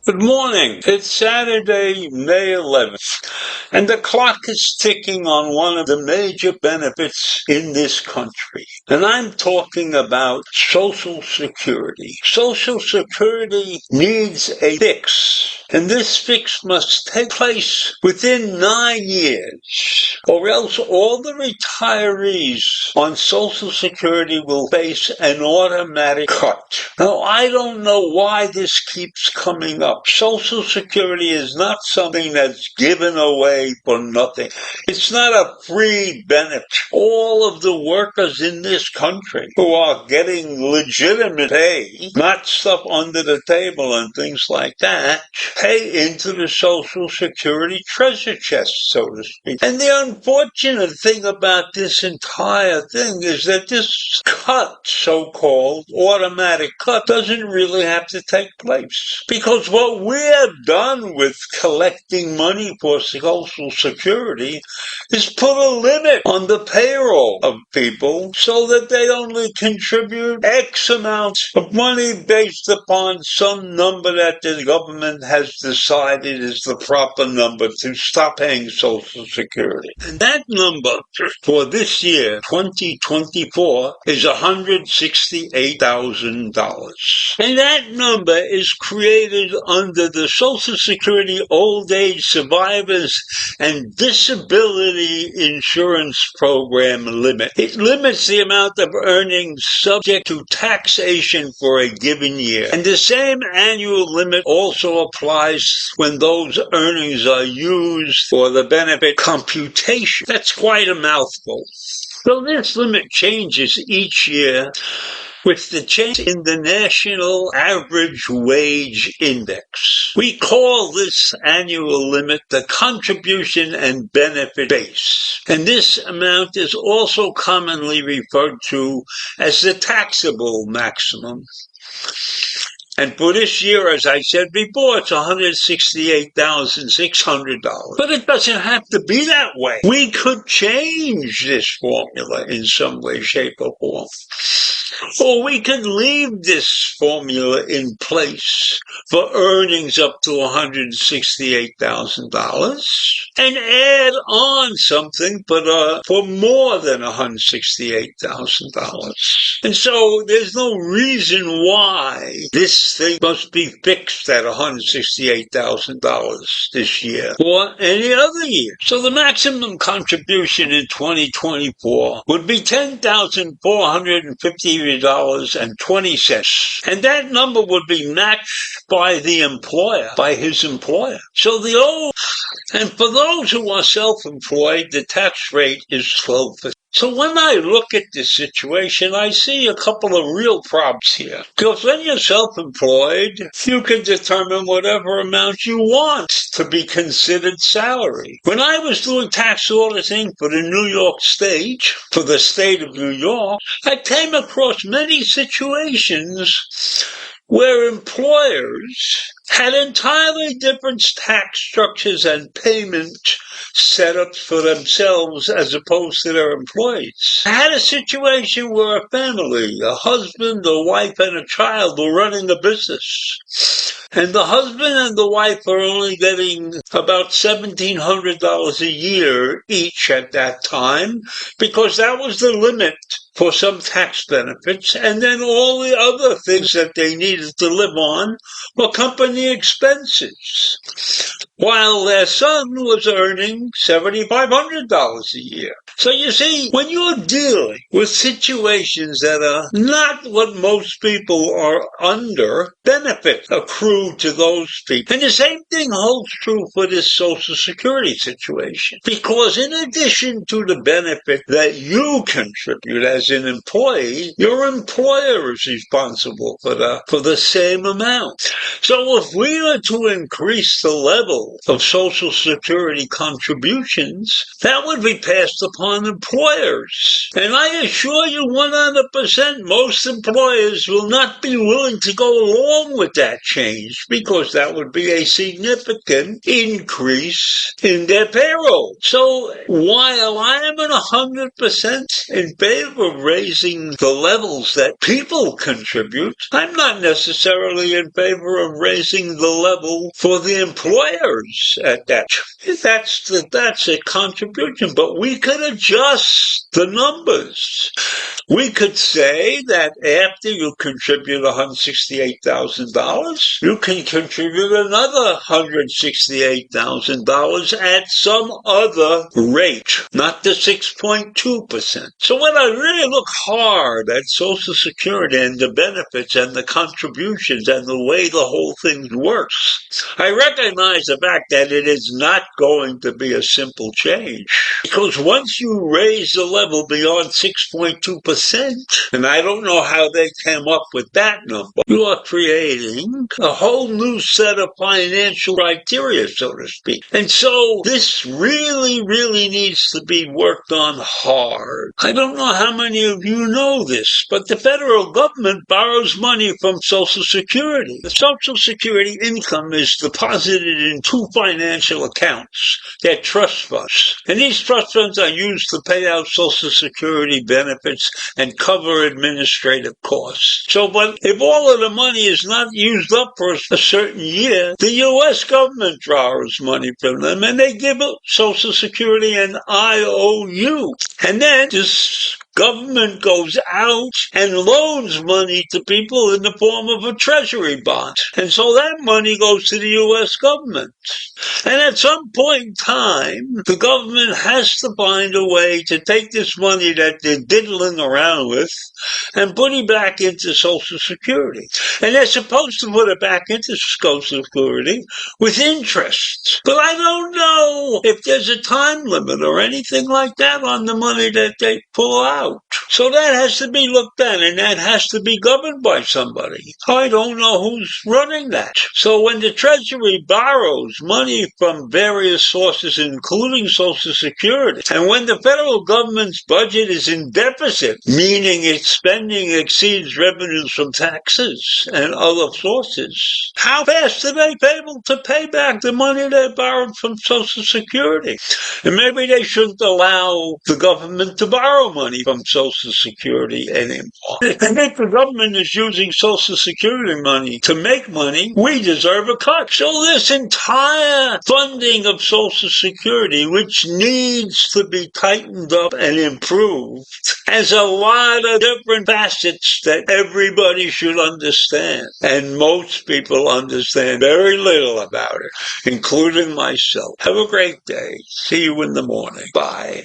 Good morning. It's Saturday, May 11th, and the clock is ticking on one of the major benefits in this country. And I'm talking about Social Security. Social Security needs a fix, and this fix must take place within 9 years, or else all the retirees on Social Security will face an automatic cut. Now, I don't know why this keeps coming up. Social Security is not something that's given away for nothing. It's not a free benefit. All of the workers in this country who are getting legitimate pay, not stuff under the table and things like that, pay into the Social Security treasure chest, so to speak. And the unfortunate thing about this entire thing is that this cut, so-called automatic cut, doesn't really have to take place. Because what we have done with collecting money for Social Security is put a limit on the payroll of people so that they only contribute X amount of money based upon some number that the government has decided is the proper number to stop paying Social Security. And that number for this year, 2024, is $168,000. And that number is created under the Social Security Old Age Survivors and Disability Insurance Program limit. It limits the amount of earnings subject to taxation for a given year. And the same annual limit also applies when those earnings are used for the benefit computation. That's quite a mouthful. So this limit changes each year with the change in the National Average Wage Index. We call this annual limit the contribution and benefit base. And this amount is also commonly referred to as the taxable maximum. And for this year, as I said before, it's $168,600. But it doesn't have to be that way. We could change this formula in some way, shape, or form. Or we could leave this formula in place for earnings up to $168,000 and add on something for more than $168,000. And so there's no reason why this thing must be fixed at $168,000 this year or any other year. So the maximum contribution in 2024 would be $10,450.20. And that number would be matched by the employer, by his employer. And for those who are self-employed, the tax rate is 12%. So when I look at this situation, I see a couple of real problems here. Because when you're self-employed, you can determine whatever amount you want to be considered salary. When I was doing tax auditing for the New York State, for the state of New York, I came across many situations where employers had entirely different tax structures and payment setups for themselves as opposed to their employees. I had a situation where a family, a husband, a wife, and a child were running a business. And the husband and the wife are only getting about $1,700 a year each at that time, because that was the limit for some tax benefits, and then all the other things that they needed to live on were company expenses, while their son was earning $7,500 a year. So you see, when you're dealing with situations that are not what most people are under, benefits accrue to those people. And the same thing holds true for this Social Security situation. Because in addition to the benefit that you contribute as an employee, your employer is responsible for the same amount. So if we are to increase the level of Social Security contributions, that would be passed upon employers. And I assure you 100% most employers will not be willing to go along with that change because that would be a significant increase in their payroll. So while I am 100% in favor of raising the levels that people contribute, I'm not necessarily in favor of raising the level for the employers at that. That's a contribution, but we could adjust the numbers. We could say that after you contribute $168,000, you can contribute another $168,000 at some other rate, not the 6.2%. So when I really look hard at Social Security and the benefits and the contributions and the way the whole thing works, I recognize the fact that it is not going to be a simple change. Because once you raise the level beyond 6.2%, and I don't know how they came up with that number, you are creating a whole new set of financial criteria, so to speak. And so this really, really needs to be worked on hard. I don't know how many of you know this, but the federal government borrows money from Social Security. The Social Security income is deposited in two financial accounts. They're trust funds. And these trust funds are used to pay out Social Security benefits and cover administrative costs. So, but if all of the money is not used up for a certain year, the U.S. government draws money from them and they give Social Security an IOU. And then this government goes out and loans money to people in the form of a treasury bond. And so that money goes to the U.S. government. And at some point in time, the government has to find a way to take this money that they're diddling around with and put it back into Social Security. And they're supposed to put it back into Social Security with interest. But I don't know if there's a time limit or anything like that on the money that they pull out. So that has to be looked at, and that has to be governed by somebody. I don't know who's running that. So when the Treasury borrows money from various sources, including Social Security, and when the federal government's budget is in deficit, meaning its spending exceeds revenues from taxes and other sources, how fast are they able to pay back the money they borrowed from Social Security? And maybe they shouldn't allow the government to borrow money from Social Security anymore. And if the government is using Social Security money to make money, we deserve a cut. So this entire funding of Social Security, which needs to be tightened up and improved, has a lot of different facets that everybody should understand. And most people understand very little about it, including myself. Have a great day. See you in the morning. Bye.